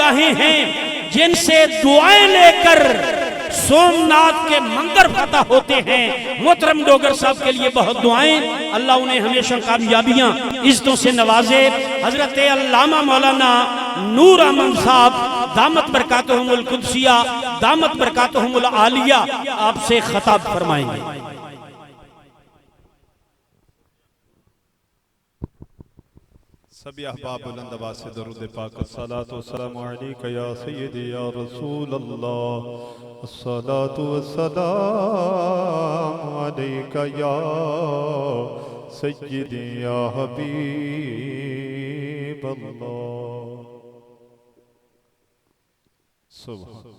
بارگاہیں ہیں جن سے دعائیں لے کر سومناتھ کے مندر فتح ہوتے ہیں۔ محترم ڈوگر صاحب کے لیے بہت دعائیں، اللہ انہیں ہمیشہ کامیابیاں عزتوں سے نوازے۔ حضرت علامہ مولانا نور احمد صاحب دامت برکاتہم القدسیہ دامت برکاتہم العالیہ آپ سے خطاب فرمائیں گے۔ سبھی احباب بلند آواز سے درود پاک الصلاۃ والسلام علیکہ یا سیدی یا رسول اللہ، الصلاۃ والسلام علیکہ یا سیدی یا حبیب اللہ۔ سبحان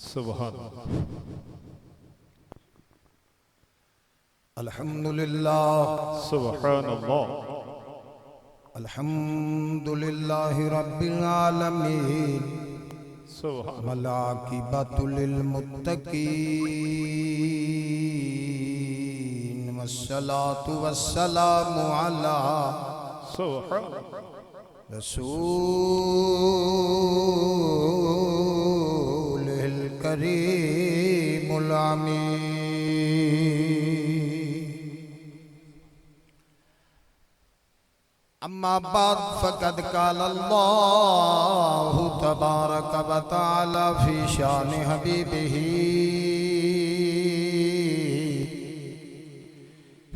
سبحان الحمدللہ سبحان اللہ الحمدللہ رب العالمین سبحان والعاقبۃ للمتقین والصلاة والسلام علی سبحان رسول الکریم الامین۔ اما بعد فقد قال اللہ تبارک و تعالی فی شان حبیبہ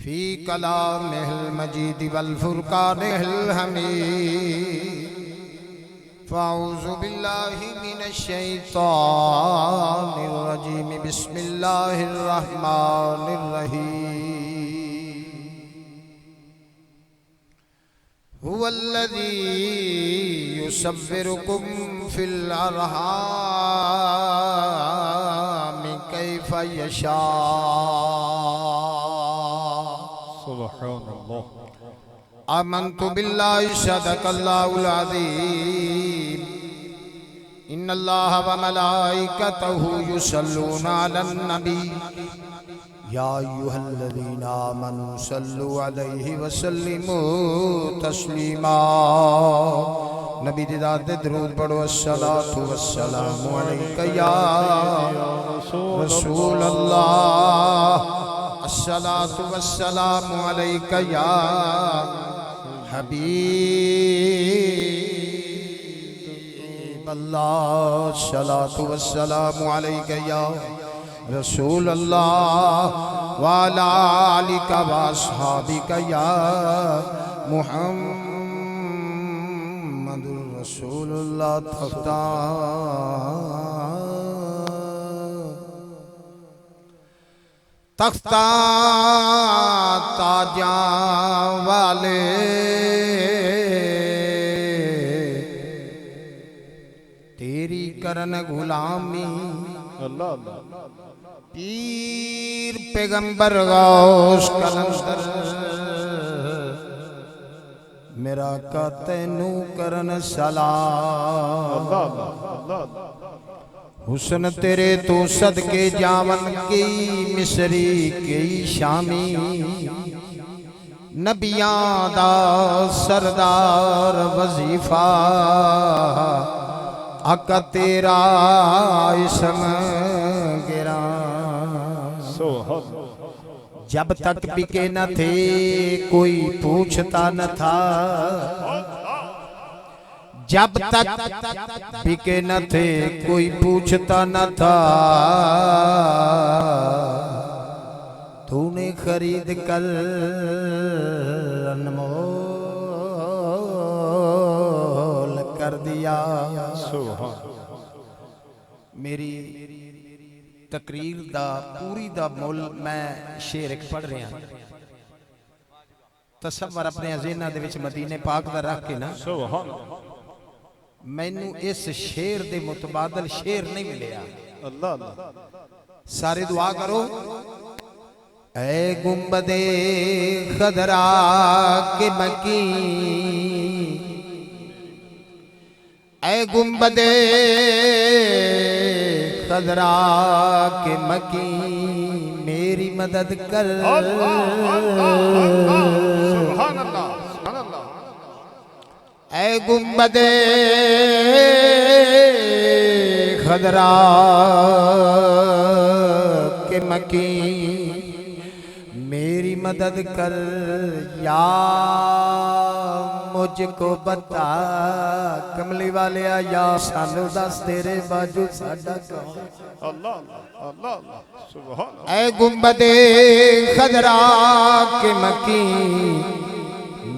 فی کلامہ المجید والفرقان الحمید۔ فاعوذ باللہ من الشیطان الرجیم، بسم اللہ الرحمن الرحیم۔ هو الذی یصورکم فی الارحام کیف یشاء۔ سبحان اللہ آمنت باللہ صدق اللہ العظیم۔ ان اللہ وملائکتہ یصلون علی النبی یا ایہا الذین آمنوا صلوا علیہ وسلموا تسلیما۔ نبی دی ذات درود پڑھو، الصلاۃ والسلام علیکہ یا رسول اللہ، الصلاۃ والسلام علیکہ یا حبیب اللہ، الصلاۃ والسلام علیکہ یا رسول اللہ، وعلی آلک واصحابک یا محمد رسول اللہ۔ تختہ تاجاں والے تیری کرن غلامی، اللہ اللہ پیر پیغمبر غوث کلندر میرا کا تینوں کرن سلام۔ حسن تیرے تو صدقے جاون کی مصری کی شامی، نبیاں دا سردار وظیفہ آقا تیرا اسم گران۔ جب تک بکے نہ تھے کوئی پوچھتا نہ تھا، جب تک بکے نہ تھے کوئی پوچھتا نہ تھا، تو نے خرید کر انمول کر دیا۔ میری تقریر دا پوری دا مول میں شعر ایک پڑھ رہا ہوں، تصور اپنے ذہن دے وچ مدینے پاک دا رکھ کے نا، مینوں اس شعر دے متبادل شعر نہیں ملیا۔ اللہ اللہ سارے دعا کرو۔ اے گنبد خضرا کے مکین، اے گنبد خضرا کے مکین، میری مدد کر سبحان اللہ سبحان اللہ اے گنبد خضرا کے مکین میری مدد کر یا مجھ کو بتا کملی والے یا سانو دس تیرے باجو ساڈا کون اللہ اللہ اللہ سبحان اللہ اے گنبد خضرا کے مکین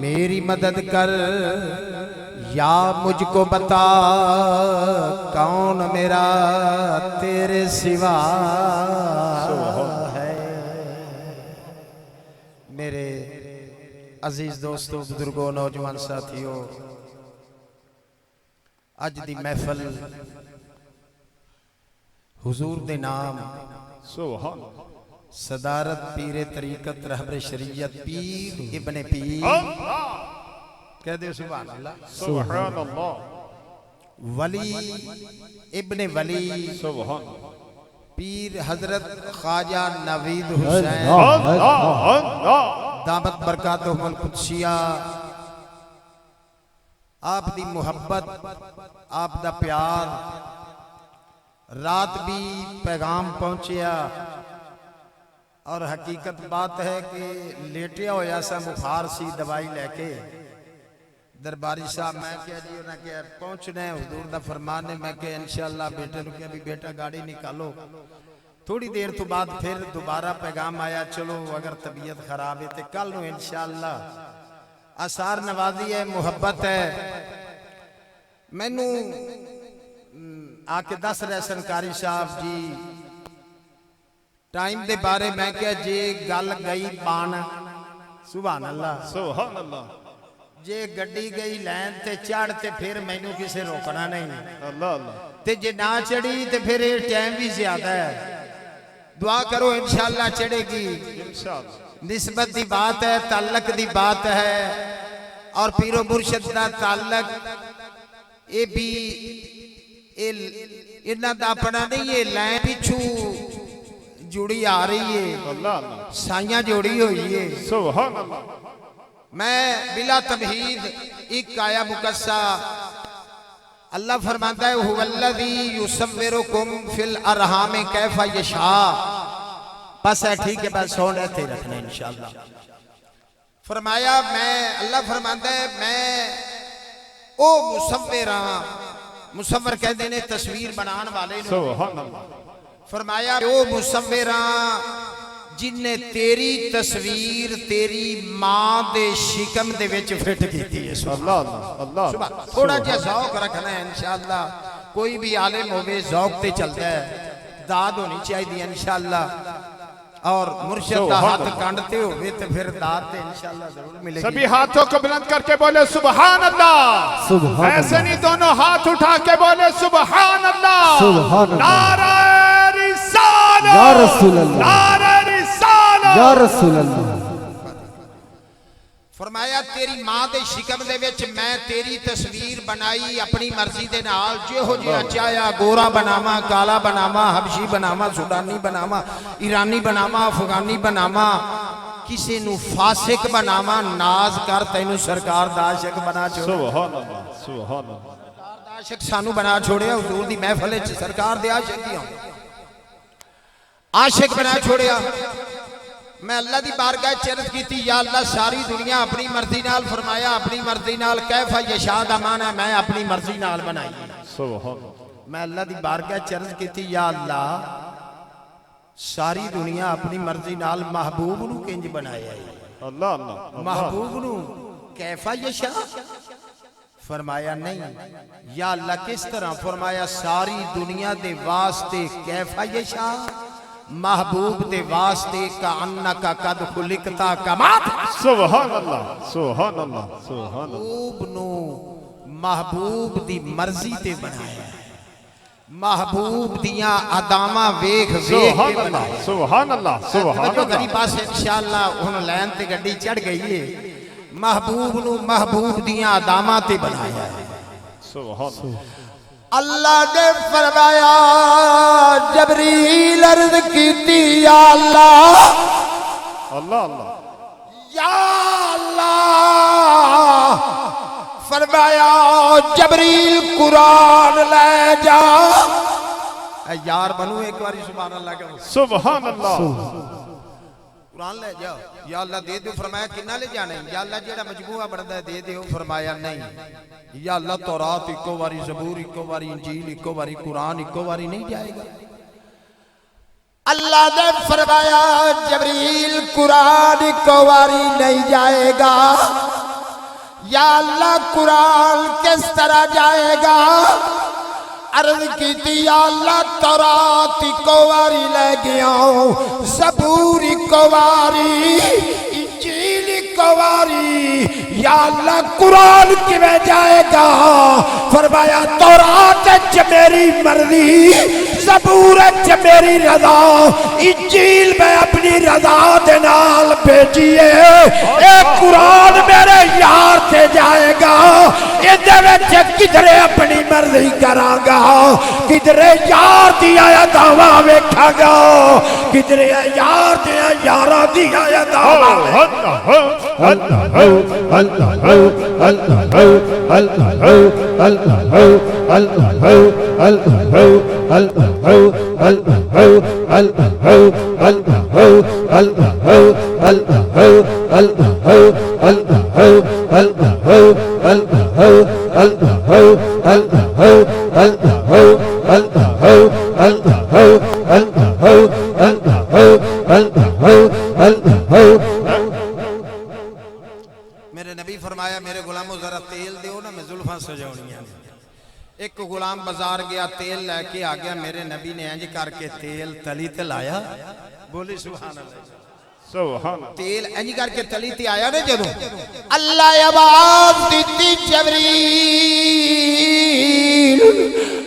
میری مدد کر یا مجھ کو بتا کون میرا تیرے سوا ہے میرے عزیز دوستو بزرگوں نوجوان ساتھیوں اج دی محفل حضور دے نام سبحان صدارت پیر طریقت رہبر شریعت پیر ابن پیر کہہ دے سبحان اللہ سبحان اللہ ولی ابن ولی سبحان پیر حضرت خواجہ نوید حسین دامت برکاتہم القدسیہ آپ دی محبت آپ دا پیار رات بھی پیغام پہنچیا اور حقیقت بات ہے کہ لیٹیا ہویا سا بخار سی دوائی لے کے درباری صاحب میں کہا جی انہوں نے کہا پہنچنا ہے حضور دا فرمان ہے میں کہا انشاءاللہ بیٹے نے کہا بھی بیٹا گاڑی نکالو تھوڑی دیر تو بعد پھر دوبارہ پیغام آیا چلو اگر طبیعت خراب ہے تو کل نو انشاءاللہ آثار نوازی ہے محبت ہے میں نو آکے دس رہے سنکاری صاحب جی ٹائم دے بارے میں کہا جی گل گئی بان سبحان اللہ سبحان اللہ جے گڈی گئی لین تے چڑھ تے پھر مینو کسے روکنا نہیں اللہ اللہ تے جے نہ چڑھی تے پھر یہ ٹائم بھی زیادہ ہے دعا کرو انشاءاللہ چڑھے گی انشاءاللہ نسبت دی بات ہے تعلق دی بات ہے اور پیر و مرشد دا تعلق یہ بھی انہاں دا اپنا نہیں ہے لائن پیچھو جڑی آ رہی ہے اللہ اللہ سائیاں جوڑی ہوئی ہے سبحان اللہ میں بلا تمہید ایک آیا مقصہ اللہ فرماتا ہے هو الذی یصورکم فی الارحام کیف یشاء بس ہے ٹھیک ہے بس سون رہتے رکھنا انشاءاللہ فرمایا میں اللہ فرماتا ہے میں او مصور کہہ دینے تصویر بنان والے سبحان اللہ فرمایا او مصوراں جن نے تیری تصویر تیری ماں دے شکم دے وچ فٹ کیتی ہے اللہ اللہ اللہ تھوڑا جہا ذوق رکھنا ہے انشاءاللہ کوئی بھی عالم ہوئے ذوق تے چلتا ہے داد ہونی چاہیے انشاءاللہ اور مرشد دا ہاتھ کانڈتے ہوئے تو پھر داد تے انشاءاللہ ضرور ملے گی سبھی ہاتھوں کو بلند کر کے بولے سبحان اللہ ایسے نہیں دونوں ہاتھ اٹھا کے بولے سبحان اللہ نعرہ رسالت یا رسول اللہ نعرہ رسالت یا رسول اللہ فرمایا تیری ماں دے شکم دے وچ میں تیری تصویر بنائی اپنی مرضی دے نال جہو جہا چاہیا گورا بناواں کالا بناواں حبشی بناواں سوڈانی بناواں ایرانی بناواں افغانی بناواں کسی نو فاسق بناواں ناز کر تینو سرکار دا عاشق بنا چھوڑ سبحان اللہ سبحان اللہ سرکار دا عاشق سانو بنا چھوڑیا حضور دی محفل وچ سرکار دے عاشق ہی ہوں عاشق بنا چھوڑیا میں اللہ دی بارگاہ چرت کی تھی یا اللہ ساری دنیا اپنی مرضی نال فرمایا اپنی مرضی نال کیفا یشاء دا معنی ہے میں اپنی مرضی نال بنائی سبحان میں اللہ دی بارگاہ چرت کی تھی یا اللہ ساری دنیا اپنی مرضی نال محبوب نو کنج بنایا ہے اللہ اللہ محبوب نو کیفا یشاء فرمایا نہیں یا اللہ کس طرح فرمایا ساری دنیا دے واسطے کیفا یشاء محبوب دے واسطے کا انکا قد خلقتا کمات سبحان اللہ سبحان اللہ سبحان اللہ محبوب نو محبوب دی مرضی تے بنایا محبوب دیاں ادامہ ویکھ ویکھ کے سبحان اللہ بنایا سبحان اللہ سبحان جو اللہ غریب پاس انشاءاللہ انہوں لین تے گڈی چڑھ گئی ہے محبوب نو محبوب دیاں ادامہ تے بنایا ہے سبحان اللہ اللہ نے فرمایا جبریل عرض کیتی یا اللہ اللہ اللہ یا اللہ فرمایا جبریل قرآن لے جا اے یار بنو ایک باری سبحان اللہ کہ سبحان اللہ قرآن لے جاؤ یا اللہ دے دو فرمایا کنا لے جانے یا اللہ جیڑا مجموعہ بڑھتا ہے دے دے فرمایا نہیں یا اللہ تورات ایکو باری زبور ایکو باری انجیل ایکو باری قرآن ایکو باری نہیں جائے گا اللہ نے فرمایا جبریل قرآن ایکو باری نہیں جائے گا یا اللہ قرآن کس طرح جائے گا عرض کی تھی یا اللہ تورات ایکو باری لے گیا زبور ایکو باری انجیل ایکو باری یا اللہ قرآن کی میں جائے گا فرمایا تورات اچھ میری مرضی زبور اچھ میری رضا انجیل میں اپنی رضا دنال بھیجیے اے قرآن میرے یار سے جائے گا ادھے وچ کدھرے اپنی مرضی کراں گا کدھرے یار دیا یا دعویٰ ویکھا گا کدھرے یار دیا یارہ دیا یا دعویٰ میرے نبی فرمایا میرے غلاموں ذرا تیل دیو نا میں زلفاں سجاؤنی ہیں ایک غلام بازار گیا تیل لے کے آ گیا میرے نبی نے انج کر کے تیل تلی تے لایا بولی سبحان اللہ سبحان تیل انج کر کے تلی تے آیا نا جدوں اللہ آواز دیتی جبریل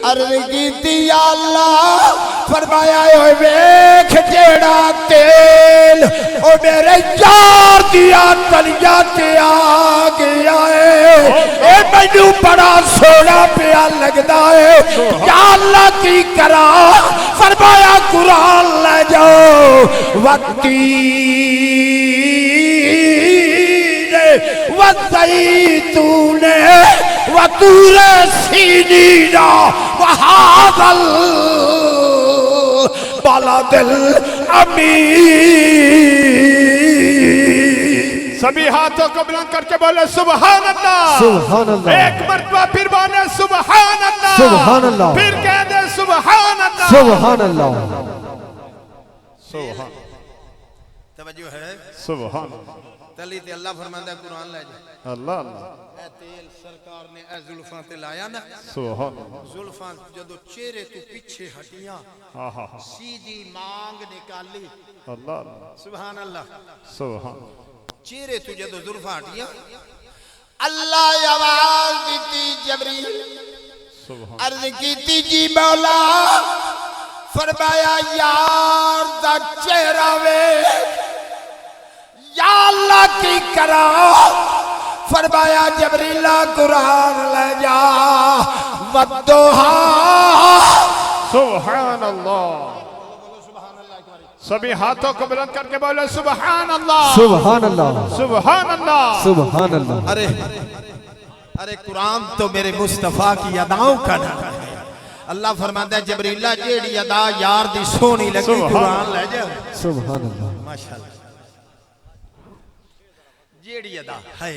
عرض کیتی یا اللہ فرمایا اوے ویکھ جیڑا تیل او میرے یار دیا تلیا تے آ گیا ہے اے مینوں بڑا سونا پیا لگدا ہے یا اللہ کی کرا فرمایا قرآن لے جاؤ والتین والزیتون وطور سینین وهذا البلد الامین سبھی ہاتھوں کو بلند کر کے بولے سبحان اللہ سبحان اللہ ایک مرتبہ پھر بولے سبحان اللہ سبحان اللہ پھر کہہ دے سبحان اللہ سبحان اللہ سبحان توجہ ہے سبحان تلی تے اللہ فرماندہ ہے قرآن لے جائے اللہ اللہ اے تیل سرکار نے اے زلفاں تے لایا نا سبحان زلفاں جدو چہرے تو پیچھے ہٹیاں اللہ سیدھی مانگ نکالی اللہ اللہ سبحان اللہ سبحان چہرے تو جدو زلفاں ہٹیاں اللہ آواز دیتی جبریل سبحان عرض کیتی جی مولا فرمایا یار دا چہرہ وے یا اللہ کی کرا فرمایا جبریل قرآن لے جا والضحا سبحان اللہ سبھی ہاتھوں کو بلند کر کے بولے سبحان اللہ سبحان اللہ سبحان اللہ سبحان اللہ ارے قرآن تو میرے مصطفیٰ کی اداؤں کا نام ہے اللہ فرماتا ہے جبریلہ جیڑی ادا یار دی سونی لگی قرآن لے جا سبحان اللہ ماشاءاللہ جیڑی ادا ہے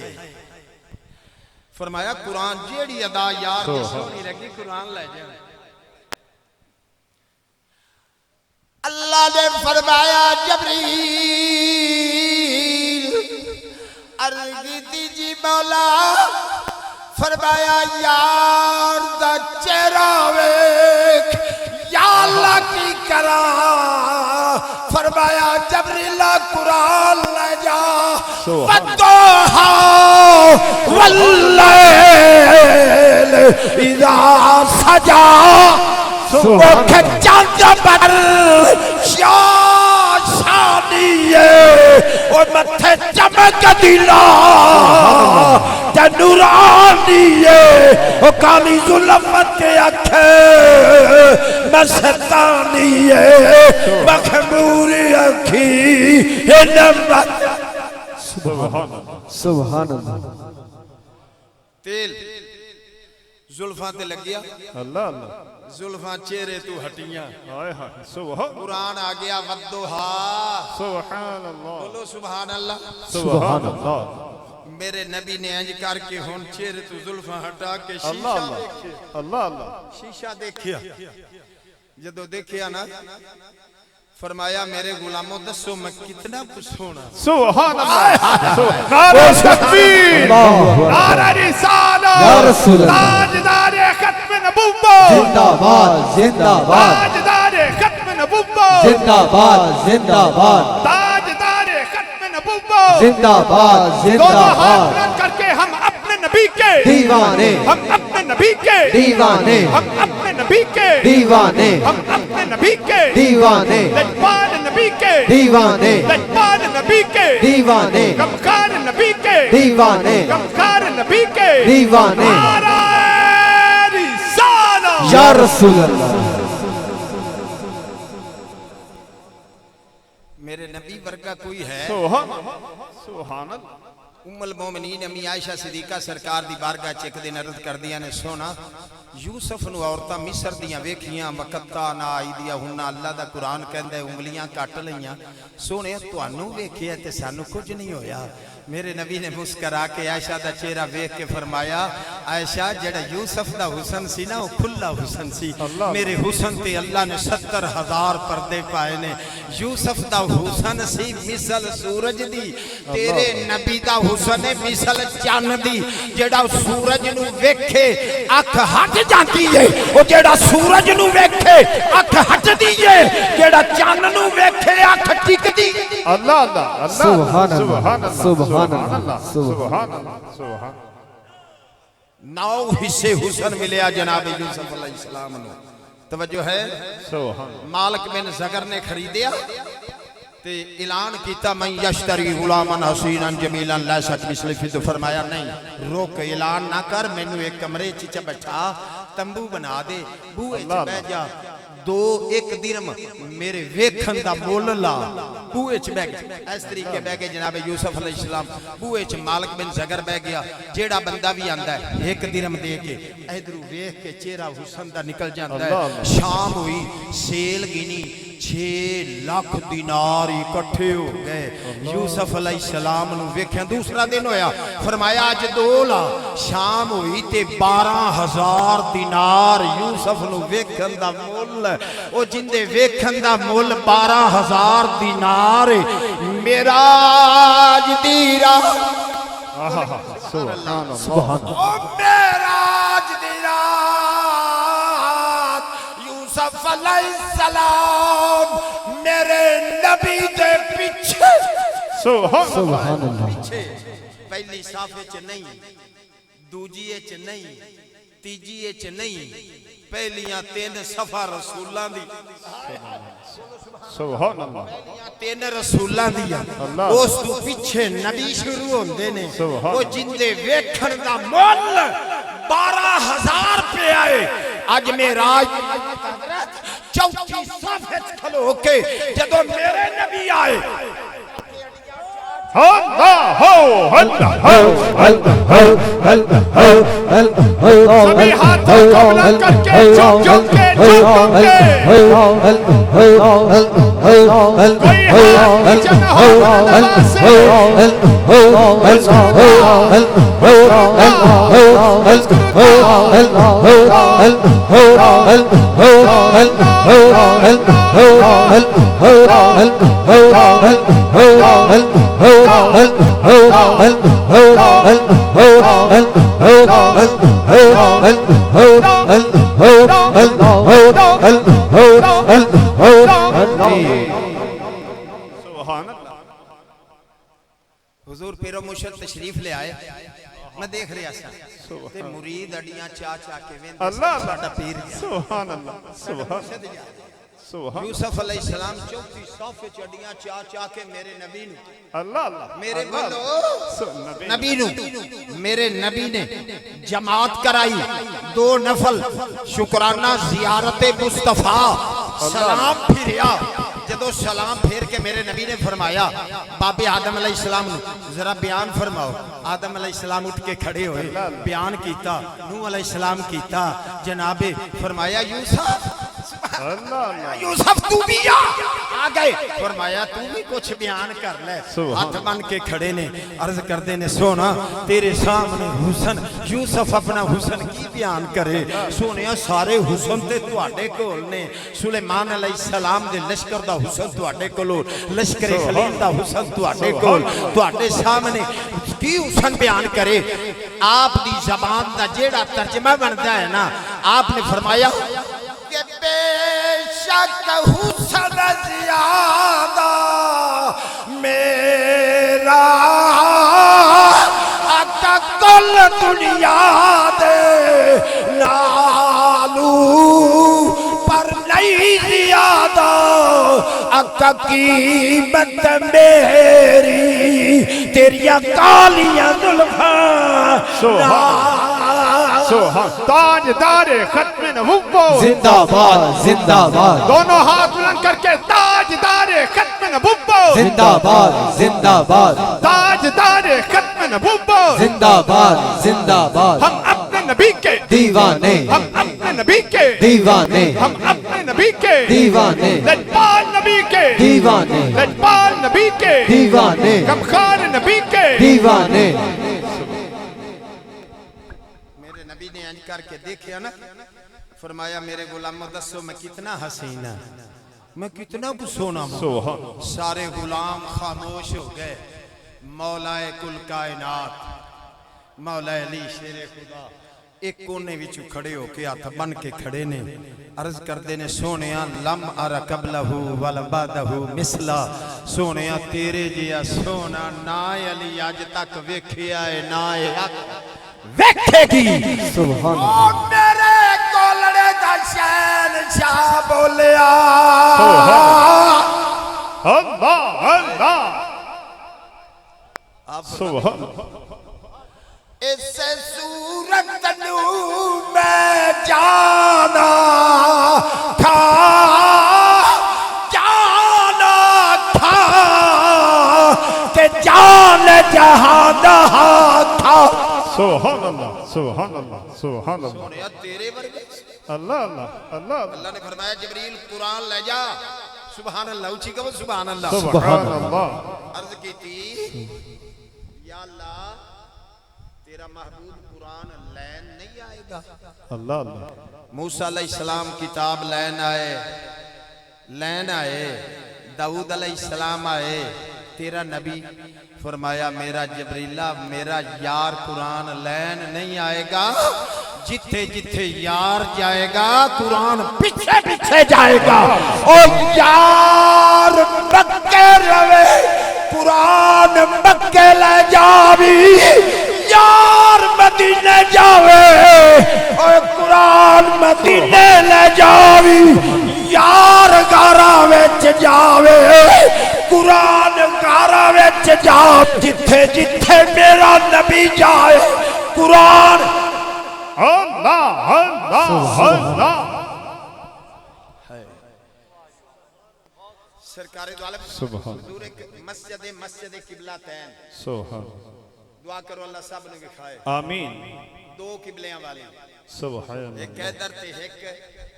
فرمایا قرآن جیڑی ادا یار دی سونی لگی قرآن لے جا اللہ نے فرمایا جبریل عرض کی جی مولا فرمایا یار دا چہرہ ویکھ یا اللہ کی کرا فرمایا جبریل قرآن لے جا والضحا واللیل اذا سجا اٹھ چاند پر شاشانی اور متھے چمک دلا تے نورانی ہے او کالی ظلمت کے اکھے مستانی ہے مخموری اکھی نعمت سبحان اللہ تیل زلفاں تے لگیا اللہ اللہ زلفاں چہرے تو ہٹیاں آئے ہائے سبحان قرآن آ گیا ودھوہا سبحان اللہ بولو سبحان اللہ سبحان اللہ میرے نبی نے انج کر کے ہون چہرے تو زلفاں ہٹا کے اللہ شیشہ اللہ دیکھیا اللہ اللہ شیشہ دیکھیا جدو دیکھیا نا فرمایا میرے غلاموں دسو میں کتنا کچھ ہونا سبحان اللہ نعرہ تکبیر نعرہ رسالت تاجدار ختم نبوت زندہ باد زندہ باد تاجدار ختم نبوت زندہ باد زندہ باد تاجدار ختم نبوت زندہ باد زندہ دونوں ہاتھ باد بلند کر کے ہم اپنے نبی کے دیوانے ہم اپنے نبی کے دیوانے ہم اپنے نبی کے دیوانے ہم اپنے نبی کے دیوانے لجپال نبی کے دیوانے لجپال نبی کے دیوانے غمخار نبی کے دیوانے غمخار نبی کے دیوانے نعرہ رسالت یا رسول اللہ میرے نبی ورگا کوئی ہے سبحان اللہ ام المومنین امی عائشہ صدیقہ سرکار دی بارگاہ چک دن عرض کر دیا نے سونا یوسف نو عورتاں مصر دیاں ویکھیاں وقتا نا آئی دیا ہننا اللہ دا قرآن کہندے انگلیاں کٹ لیاں سونے توانو ویکھیا تے سانو کچھ نہیں ہویا میرے نبی نے مسکرا کے عائشہ دا چہرہ ویکھ کے فرمایا عائشہ جڑا یوسف دا حسن سی نا وہ کھلا حسن سی میرے حسن تے اللہ نے 70,000 پردے پائے نے یوسف دا حسن سی مثل سورج دی تیرے نبی دا حسن ہے مثل چاند دی جڑا سورج نو ویکھے اکھ ہٹ جاتی ہے وہ جڑا سورج نو ویکھے اکھ ہٹ دی ہے جڑا چاند نو ویکھے اکھ ٹک دی اللہ اللہ اللہ سبحان اللہ سبحان اللہ سبحان اللہ سبحان اللہ سبحان 9 حصے حسن ملیا جناب یوسف علیہ السلام نے توجہ ہے سبحان مالک بن زگر نے خریدیا تے اعلان کیتا من یشتری غلامن حسینا جمیلا لا شک مثل فی تو فرمایا نہیں روک اعلان نہ کر مینوں ایک کمرے چ بٹھا تمبو بنا دے بوئے چ بیٹھ جا 1 درم میرے ویکھن دا مول لا بوئے چ بیٹھ اس طریقے بیٹھ کے جناب یوسف علیہ السلام بوئے چ مالک بن زگر بیٹھ گیا جیڑا بندہ بھی آندا ہے 1 درم دے کے ادھروں ویکھ کے چہرہ حسن دا نکل جاندا ہے شام ہوئی سیل گنی 6 لاکھ دینار اکٹھے ہو گئے یوسف علیہ السلام نو ویکھیں دوسرا دن ہویا فرمایا اج 2 لا شام ہوئی تے 12,000 دینار یوسف نو ویکھن دا مول او جندے ویکھن دا مول 12,000 دینار میرا اج دی رات سبحان او میرا اج دی رات یوسف علیہ السلام میرے نبی دے پیچھے سبحان اللہ پیچھے پہلی صافے چ نہیں دوجیے چ نہیں تیجیے چ نہیں پہلیاں 3 صفحہ رسولاں دی سبحان اللہ 3 رسولاں دی اس تو پیچھے نبی شروع ہوندے نے وہ جندے ویکھن دا مول 12,000 پہ آئے اج معراج چوتھی صفحے کھلو کے جدوں میرے نبی آئے سبھی ہاتھوں کو بلند کر کے جھک جھک کے کوئی ہاتھ نیچے نہ ہو نماز سے حضور پیر و مرشد تشریف لے آئے میں دیکھ رہا سا تے مرید اڈیاں چا چا کے ویندے اللہ ساڈا پیر سبحان اللہ سبحان سبحان یوسف علیہ السلام چوتھی صف چڑیاں چا چا کے میرے نبی نو اللہ اللہ میرے اللہ بولو نبی نو میرے نبی نے جماعت کرائی 2 نفل شکرانہ زیارت مصطفیٰ سلام پھریا جدو سلام پھیر کے میرے نبی نے فرمایا بابے آدم علیہ السلام ذرا بیان فرماؤ آدم علیہ السلام اٹھ کے کھڑے ہوئے بیان کیتا نوح علیہ السلام کیتا جناب فرمایا یوسف یوسف تو بھی آ گئے فرمایا تو بھی کچھ بیان کر لے ہاتھ بن کے کھڑے نے عرض کردے نے سونا تیرے سامنے حسن یوسف اپنا حسن کی بیان کرے سونیا سارے حسن تے تواڈے کول نے سلیمان علیہ السلام دے لشکر دا حسن تواڈے کول لشکر خلیل دا حسن تواڈے کول تواڈے سامنے کی حسن بیان کرے آپ دی زبان دا جیڑا ترجمہ بندا ہے نا آپ نے فرمایا کہ بے شک حسن زیادہ میرا آقا کل دنیا دے نالو پر نہیں زیادہ آقا قیمت میری تیریاں کالیاں زلفاں سبحان تاجدار ختم نبوت زندہ باد زندہ باد دونوں ہاتھ بلند کر کے تاجدار ختم نبوت زندہ باد زندہ باد تاجدار ختم نبوت زندہ باد زندہ باد ہم اپنے نبی کے دیوانے ہم اپنے نبی کے دیوانے ہم اپنے نبی کے دیوانے لجپال نبی کے دیوانے لجپال نبی کے دیوانے غمخوار نبی کے دیوانے میرے نبی نے انج کر کے دیکھیا نا فرمایا میرے غلام دسو میں کتنا حسین ہوں میں کتنا سونا ہوں سارے غلام خاموش ہو گئے مولا کل کائنات مولا علی شیر خدا ایک کونے وچ کھڑے ہو کے ہاتھ بن کے کھڑے نے عرض کردے نے سونیا لم ارا قبلہ ولا بعدہ مثلا سونیا تیرے جیا سونا نا علی اج تک ویکھیا ہے نا ویکھے گی سبحان او میرے کولڑے دا شہنشاہ بولیا اللہ اللہ سبحان اس صورت نو میں جانا تھا کہ جان جہاں تھا سبحان اللہ سبحان اللہ سبحان اللہ سونیا تیرے ورگے اللہ اللہ اللہ اللہ نے فرمایا جبریل قرآن لے جا سبحان اللہ اونچی کہو سبحان اللہ سبحان اللہ عرض کی تھی یا اللہ تیرا محبوب قرآن لین نہیں آئے گا اللہ اللہ موسیٰ علیہ السلام کتاب لین آئے داؤد علیہ السلام آئے تیرا نبی فرمایا میرا جبریلہ میرا یار قرآن لین نہیں آئے گا جتھے جتھے یار جائے گا قرآن پیچھے پیچھے جائے گا اور یار مکے روے قرآن مکے لے جاوی یار مدینے جاوے اور قرآن مدینے لے جاوی یار گارا ویچ جاوے قرآن گارا ویچ جاو جتھے جتھے میرا نبی جائے قرآن اللہ اللہ اللہ سرکار دو عالم سبحان حضور مسجد قبلتین سبحان دعا کرو اللہ صاحب نے بکھائے آمین 2 قبلیاں والی سبحان ایک حیدر تے ایک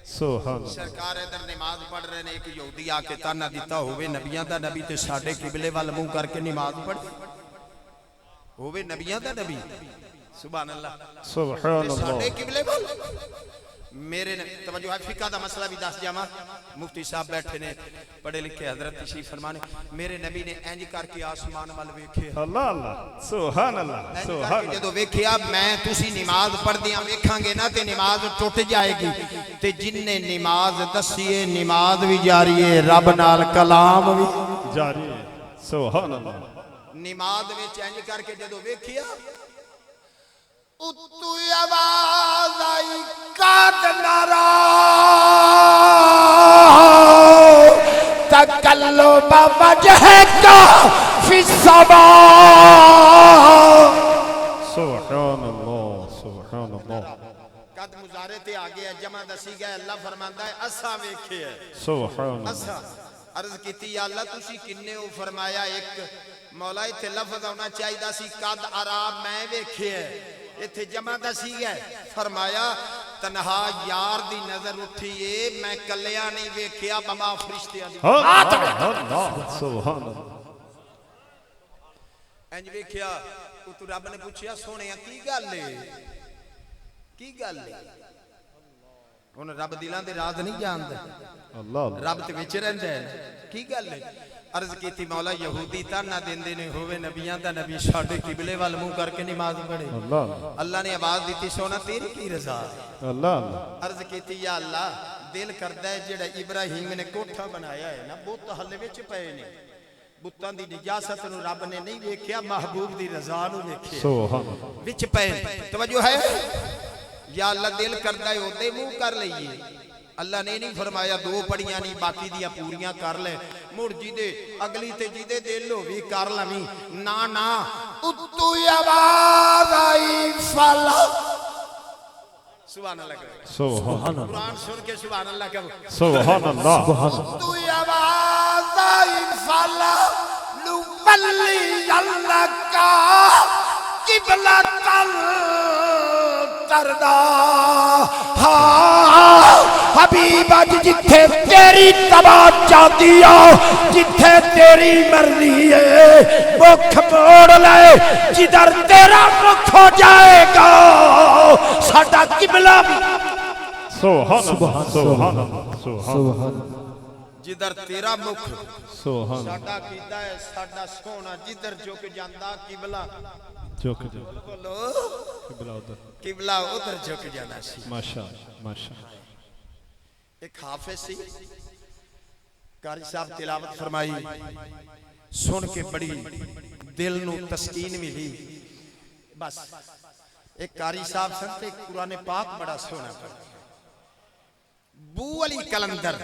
سبحان سرکار ادھر نماز پڑھ رہے نے ایک یہودی آ کے تانا دیتا ہوئے نبیاں دا نبی تے ساڑھے قبلے وال منہ کر کے نماز پڑھ ہوئے نبیاں دا نبی سبحان اللہ سبحان تے ساڑھے اللہ قبلے وال میرے توجہ ہے فقہ دا مسئلہ بھی دس جاما مفتی صاحب بیٹھے نے پڑھے لکھے حضرت تشریف فرمانے میرے نبی نے اینج کر کے آسمان وال ویکھے اللہ اللہ سبحان اللہ سبحان اللہ جدو ویکھیا میں تسی نماز پڑھ دیاں ویکھاں گے نا تے نماز ٹوٹ جائے گی تے جن نے نماز دسیے نماز بھی جاری ہے رب نال کلام بھی جاری ہے سبحان اللہ نماز وچ اینج کر کے جدو ویکھیا اتو آواز آئی قد نرا تقلب وجهك في السماء سبحان اللہ سبحان اللہ قد مزارے تے آگے جمع دسی گئے اللہ فرماندا ہے اساں ویکھے ہے سبحان اللہ اساں عرض کیتی یا اللہ تسی کنے ہو فرمایا ایک مولا تے لفظ ہونا چاہیدا سی قد ارا میں ویکھے ہے ایتھے جمع دسی گئے فرمایا تنہا یار دی نظر اٹھیے میں کلیاں نہیں ویکھیا بما فرشتیاں دی سبحان اللہ انج ویکھیا تو رب نے پوچھیا سونیا کی گل ہے کی گل ہے ہن رب دلاں دے راز نہیں جاندا اللہ رب تے وچ رہندا ہے کی گل ہے عرض کیتی مولا یہودی تانا دیندے نے ہوے نبیاں دا نبی ساڈے قبلے وال منہ کر کے نماز پڑھے اللہ اللہ نے آواز دیتی سونا تیری کی رضا ہے اللہ عرض کیتی یا اللہ دل کردا ہے جڑا ابراہیم نے کوٹھا بنایا ہے نا بت حلے وچ پئے نے بتاں دی نجاست نو رب نے نہیں ویکھیا محبوب دی رضا نو ویکھیا سبحان وچ پئے توجہ ہے یا اللہ دل کردا ہے اودے منہ کر لئیے اللہ نے نہیں فرمایا دو پڑیاں نہیں باقی دیا پوریاں کر لے مڑ جی دے اگلی تے جی دے دل ہو بھی کر لویں نا نا اتو آواز آئی فلا سبحان اللہ کہو سبحان اللہ قرآن سن کے سبحان اللہ کہو سبحان اللہ اتو آواز آئی فلا نولی اللہ کا قبلہ تل تردا حبیب اج جتھے تیری تباہ چاہتی ہو جتھے تیری مرضی ہے مکھ موڑ لے جدھر تیرا مکھ ہو جائے گا ساڈا قبلہ بھی سبحان اللہ سبحان اللہ سبحان جدھر تیرا مکھ سبحان ساڈا کیتا ہے ساڈا سونا جدھر جھک جاندا قبلہ جھک بولو قبلہ ادھر قبلہ ادھر جھک جانا سی ماشاءاللہ ماشاءاللہ ایک حافظ سی قاری صاحب تلاوت فرمائی سن کے بڑی دل نو تسکین ملی بس ایک قاری صاحب سن تے قرآن پاک بڑا سونا پڑھا بو علی کلندر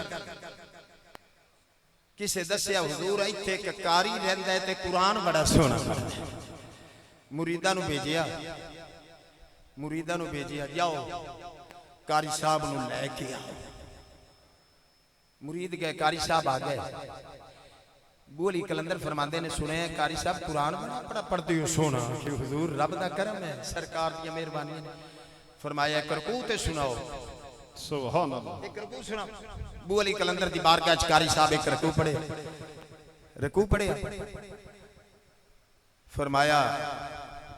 کسے دسیا حضور ایتھے کہ قاری رہندا ہے تے قرآن بڑا سونا پڑھا مریداں نو بھیجیا جاؤ قاری صاحب نو لے کے آؤ مرید گئے قاری صاحب آ گئے بو علی کلندر فرماندے نے سنے ہیں قاری صاحب قرآن بڑا پڑھتے ہو سونا کہ حضور رب دا کرم ہے سرکار دی مہربانی ہے فرمایا ایک رکوع تے سناؤ سبحان اللہ ایک رکوع سناؤ بو علی کلندر دی بارگاہ وچ قاری صاحب ایک رکوع پڑھے فرمایا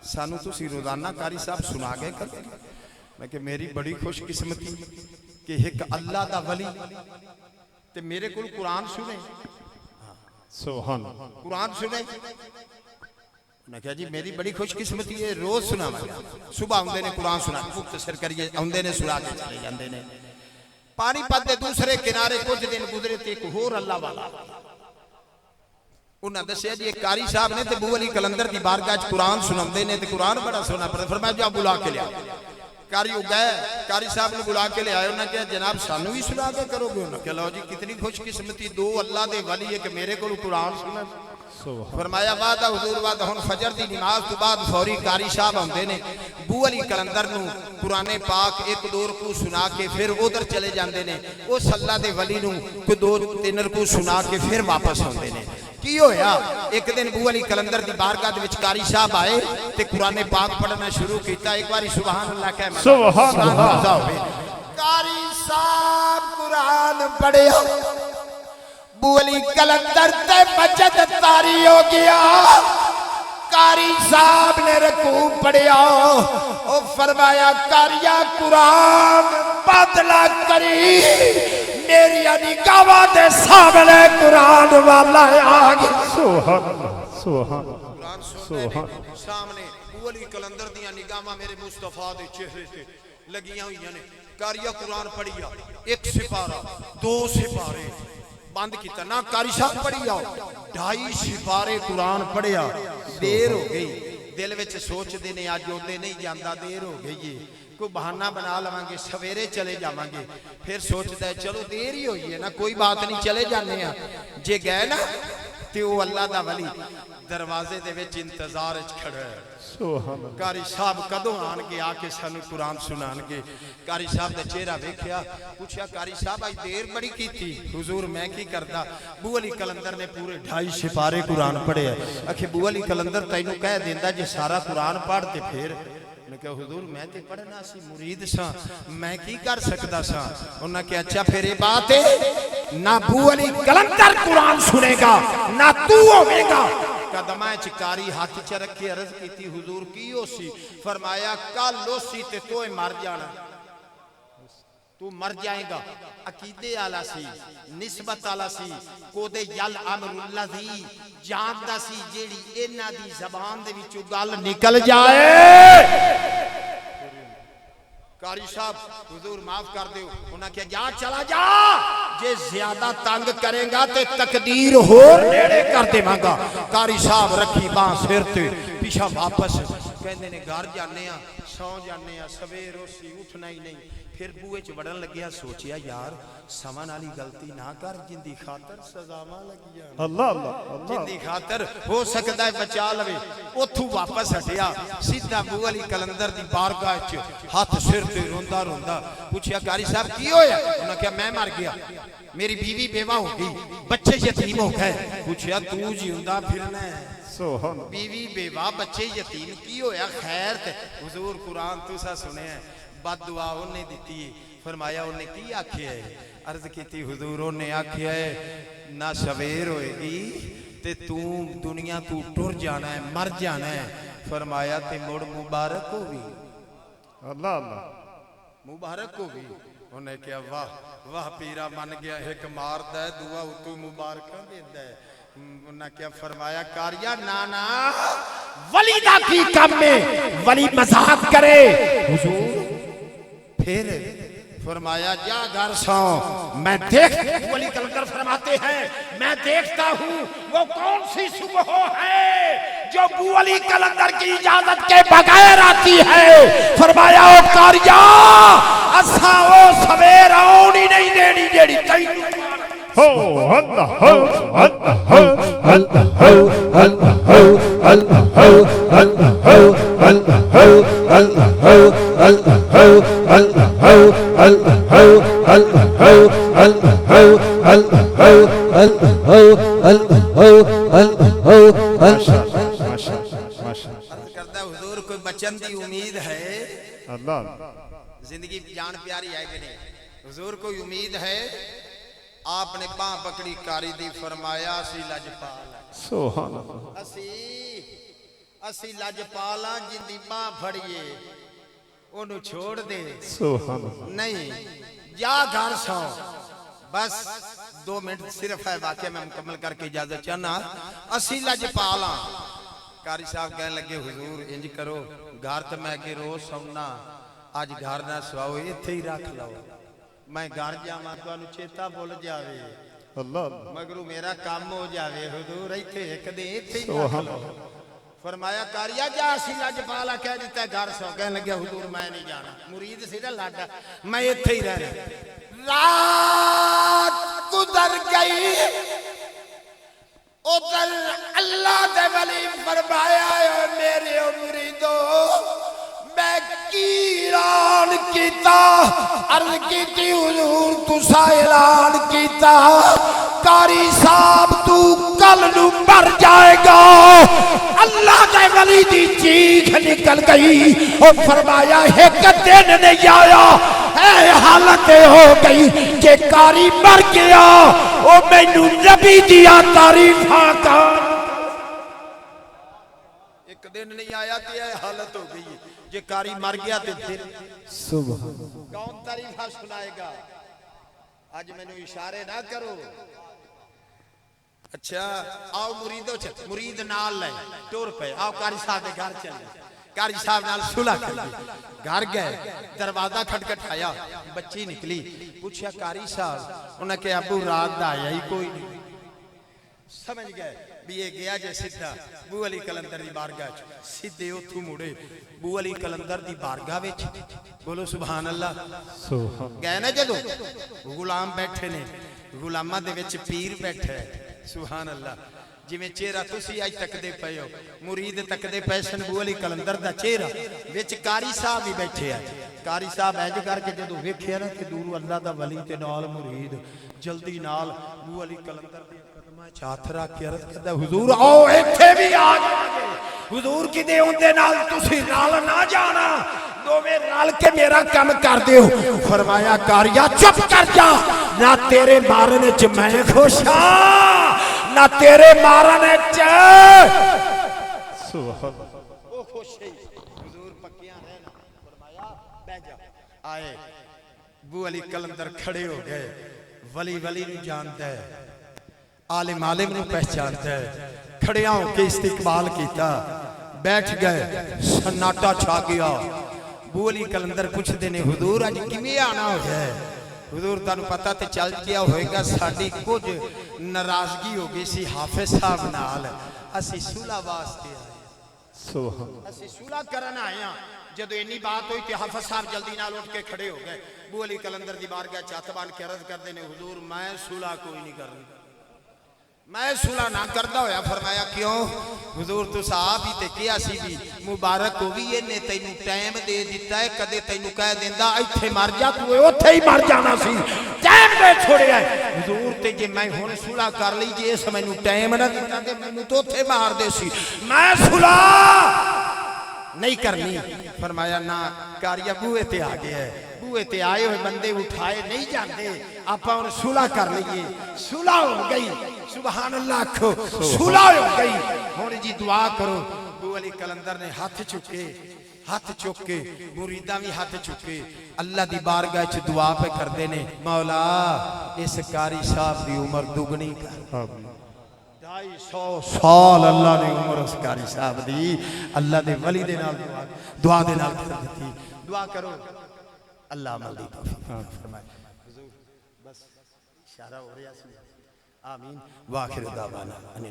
سانو تسی روزانہ قاری صاحب سنا گئے کر میں کہ میری بڑی خوش قسمتی کہ ایک اللہ دا ولی تے میرے کل قرآن سنے سبحان اللہ قرآن سنے میں کہا جی میری بڑی خوش قسمتی ہے روز سنا صبح ہوندے نے قرآن سنا مختصر کریے ہوندے نے سنا کے چلے جاندے نے پانی پتے دوسرے کنارے کچھ دن گزرے تے ایک ہور اللہ والا انہاں دسیا جی ایک قاری صاحب نے تے بو علی کلندر دی بارگاہ وچ قرآن سناندے نے تے قرآن بڑا سونا پڑھدا فرمایا جا بلا کے لیا قاری ہو گئے قاری صاحب نے بلا کے لے آئے انہوں نے کہا جناب سانو بھی سنا کے کرو گے انہوں نے کہا لو جی کتنی خوش قسمتی دو اللہ دے ولی ہے کہ میرے کو قرآن سنا فرمایا وعدہ حضور وعدہ ہن فجر دی نماز تو بعد فوری قاری صاحب ہوندے نے بو علی کلندر نو قرآن پاک ایک دو رکوع سنا کے پھر ادھر چلے جاندے نے اس اللہ دے ولی نو کوئی دو تین رکوع سنا کے پھر واپس ہوندے نے کی ہویا ایک دن بو علی کلندر دی بارگاہ دے وچ قاری صاحب آئے تے قرآن پاک پڑھنا شروع کیتا ایک باری سبحان اللہ کہہ میں سبحان اللہ قاری صاحب قرآن پڑھیا بو علی کلندر تے بچت تاری ہو گیا قاری صاحب نے رکوع پڑھیا او فرمایا قاریا قرآن بدلا کری میری نگاہاں دے سامنے قرآن والا آ گیا سبحان اللہ سبحان قرآن سننے سامنے بو علی کلندر دیاں نگاہاں میرے مصطفیٰ دے چہرے تے لگیاں ہوئیاں نے قاریہ قرآن پڑھیا ایک سپارہ دو سپارے بند کیتا نہ قاری صاحب پڑھیا 2.5 سپارے قرآن پڑھیا دیر ہو گئی دل وچ سوچ دے نے اج اوندے نہیں جاندا دیر ہو گئی ہے کوئی بہانہ بنا لواਂਗੇ سویرے چلے جاواਂਗੇ پھر سوچدا ہے چلو دیر ہی ہوئی ہے نا کوئی بات نہیں چلے جانے ہیں جے گئے نا تے او اللہ دا ولی دروازے دے وچ انتظار وچ کھڑا ہے سبحان اللہ قاری صاحب کدوں آن کے آ کے سانو قرآن سنان گے قاری صاحب دا چہرہ ویکھیا پوچھا قاری صاحب آج دیر بڑی کی تھی حضور میں کی کردا بو علی کلندر نے پورے 2.5 سپارے قرآن پڑھے ہیں اکھے بو علی کلندر تینوں کہہ دیندا جے سارا قرآن پڑھ تے پھر میں کہا حضور میں تے پڑھنا سی مرید سا میں کی کر سکتا سا انہاں کہ اچھا پھر یہ بات ہے نہ بو علی کلندر قرآن سنے گا نہ تو ہوے گا قدمہ چکاری ہاتھ چ رکھے عرض کی تھی حضور کی ہو سی فرمایا کل لو سی تے تو مر جانا تو مر جائے گا عقیدے آلا سی نسبت آلا سی کودے یل امر اللذی جاندا سی جیڑی اینا دی زبان دے وچوں گل نکل جائے قاری صاحب حضور معاف کر دیو انہاں کہا جا چلا جا جے زیادہ تنگ کریں گا تے تقدیر ہو نیڑے کر دے مانگا قاری صاحب رکھی باں سر تے پیچھا واپس کہندے نے گھر جانے ہیں سو جانے ہیں سویر اسی اٹھنا ہی نہیں پھر بوئے چ وڑن لگیا سوچیا یار سمان والی غلطی نہ کر جندی خاطر سزاواں لگیا اللہ اللہ اللہ جندی خاطر ہو سکتا ہے بچا لوے اوتھوں واپس ہٹیا سیدھا بو علی کلندر دی بارگاہ وچ ہاتھ سر تے روندا روندا پوچھیا قاری صاحب کی ہویا انہاں کہا میں مر گیا میری بیوی بیوہ ہو گئی بچے یتیم ہو گئے پوچھیا تو جیوندا پھرنا ہے سبحان بیوی بیوہ بچے یتیم کی ہویا خیر تے حضور قرآن تسا سنے ہیں بد دعا انہیں دیتی ہے فرمایا انہیں کی آکھیا ہے عرض کی تھی حضور انہیں آکھیا ہے نہ سویر ہوئے گی تے تو دنیا تو ٹر جانا ہے مر جانا ہے فرمایا تے مڑ مبارک ہوگی اللہ اللہ مبارک ہوگی انہیں کہا واہ واہ پیرا من گیا ایک مار دے دعا تو مبارکہ دیتا ہے انہیں کیا فرمایا کاریا نانا ولی دا کی کم میں ولی مذاق کرے حضور پھر فرمایا جا گھر سو میں دیکھ ولی کلندر فرماتے ہیں میں دیکھتا ہوں وہ کون سی صبح ہے جو بو علی کلندر کی اجازت کے بغیر آتی ہے فرمایا او کاریا اسا او سویر آنی نہیں دینی جیڑی تینوں ہو اللہ ہو اللہ ہو اللہ ہو اللہ ہو اللہ ہو اللہ ہو اللہ ہو اللہ ہو اللہ ہو اللہ ہو اللہ ہو اللہ ہو اللہ ہو اللہ ہو اللہ ہو اللہ ہو اللہ ہو عرض کرتا ہے حضور کوئی بچن دی امید ہے اللہ زندگی جان پیاری ہے کہ نہیں حضور کوئی امید ہے آپ نے باں پکڑی کاری دی فرمایا اسی لجپال سبحان اللہ اسی لجپالاں جن دی باں پھڑیے انہوں چھوڑ دے سبحان اللہ نہیں جا گھر سو بس 2 منٹ صرف ہے واقعہ میں مکمل کر کے اجازت چاہنا اسی لجپالاں کاری صاحب کہنے لگے حضور انج کرو گھر تے میں کہ روز سونا آج گھر نہ سواؤ ایتھے ہی رکھ لو میں گھر جاواں تانوں چیتا بھول جاوے اللہ مگرو میرا کام ہو جاوے حضور ایتھے ایک دے ایتھے ہی رکھ لو فرمایا کاریا جا اسی لجپالا کہہ دیتا ہے گھر سو کہنے لگے حضور میں نہیں جانا مرید سی نا لاڈا میں ایتھے ہی رہنا رات گزر گئی ادھر اللہ دے ولی فرمایا اے میرے مریدو میں کی اعلان کیتا عرض کیتی حضور تسا اعلان کیتا قاری صاحب تو کل نو مر جائے گا اللہ دے ولی دی چیخ نکل گئی اور فرمایا ایک دن نہیں آیا اے حالت ہو گئی کہ قاری مر گیا او مینوں نبی دیا تعریفاں کر ایک دن نہیں آیا تے اے حالت ہو گئی جے قاری مر گیا تے پھر سبحان کون تعریفاں سنائے گا آج میں نے اشارے نہ کرو اچھا آؤ مریدو چل مرید نال لے ٹور پہ آؤ قاری صاحب دے گھر چلے قاری صاحب نال صلح کر دی گھر گئے دروازہ کھٹکھٹایا بچی نکلی پوچھا قاری صاحب انہاں کہ ابو رات دا آیا ہی کوئی نہیں سمجھ گئے بھی یہ گیا جے سیدھا بو علی کلندر دی بارگاہ چ سیدھے اوتھوں مڑے بو علی کلندر دی بارگاہ وچ بولو سبحان اللہ گئے نا جدو غلام بیٹھے نے غلاماں دے وچ پیر بیٹھا ہے سبحان اللہ جویں چہرہ تسی اج تک دے پئے ہو مرید تک دے پیسن بو علی کلندر دا چہرہ وچ قاری صاحب بھی بیٹھے ہیں قاری صاحب اج کر کے جدو ویکھیا نا کہ دور اللہ دا ولی تے نال مرید جلدی نال بو علی کلندر دے قدماں چ ہاتھ رکھ کے عرض کردا حضور آؤ ایتھے بھی آ جاؤ حضور کدے اوندے نال تسی نال نہ جانا دوویں رل کے میرا کام کر دیو فرمایا کاریا چپ کر جا نہ تیرے مارنے چ میں خوش ہاں نہ تیرے مارنے چ سبحان وہ خوش ہے حضور پکیاں رہنا فرمایا بیٹھ جا آئے بو علی کلندر کھڑے ہو گئے ولی ولی نو جانتا ہے عالم عالم نو پہچانتا ہے کھڑیاں ہو کے استقبال کیتا بیٹھ گئے سناٹا چھا گیا بو علی کلندر پوچھ دینے حضور آج کیویں آنا ہو جائے حضور تانوں پتہ تے چل گیا ہوئے گا ساڈی کچھ ناراضگی ہو گئی سی حافظ صاحب نال اسی صلح واسطے آئے سبحان اسی صلح کرن آئے ہاں جدو انی بات ہوئی کہ حافظ صاحب جلدی نال اٹھ کے کھڑے ہو گئے بو علی کلندر دی بارگاہ چات بان کے عرض کر دینے حضور میں صلح کوئی نہیں کرنی میں صلح نہ کردا ہویا فرمایا کیوں حضور تو صاحب ہی تے کیا سی بھی مبارک ہوئی نے تینوں ٹائم دے دیتا ہے کدے تینوں کہہ دیندا ایتھے مر جا تو اوتھے ہی مر جانا سی ٹائم دے چھوڑیا ہے حضور تے جے میں ہن صلح کر لی جے اس مینوں ٹائم نہ دیندا تے مینوں تو اوتھے مار دے سی میں صلح نہیں کرنی فرمایا نہ کاریا بوئے تے آ گیا ہے بوئے تے آئے ہوئے بندے اٹھائے نہیں جاندے آپا اور صلح کر لیے صلح ہو گئی سبحان اللہ کھو صلح ہو گئی ہون جی دعا کرو بو علی کلندر نے ہاتھ چکے مریداں بھی ہاتھ چکے اللہ دی بارگاہ چ دعا پہ کر دینے مولا اس قاری صاحب دی عمر دگنی کر 250 سال اللہ نے عمر اس قاری صاحب دی اللہ دے ولی دے نال دعا دے نال کر دیتی دعا کرو اللہ عمل دی توفیق فرمائے حضور بس اشارہ ہو رہا سی آمین واخر دعوانا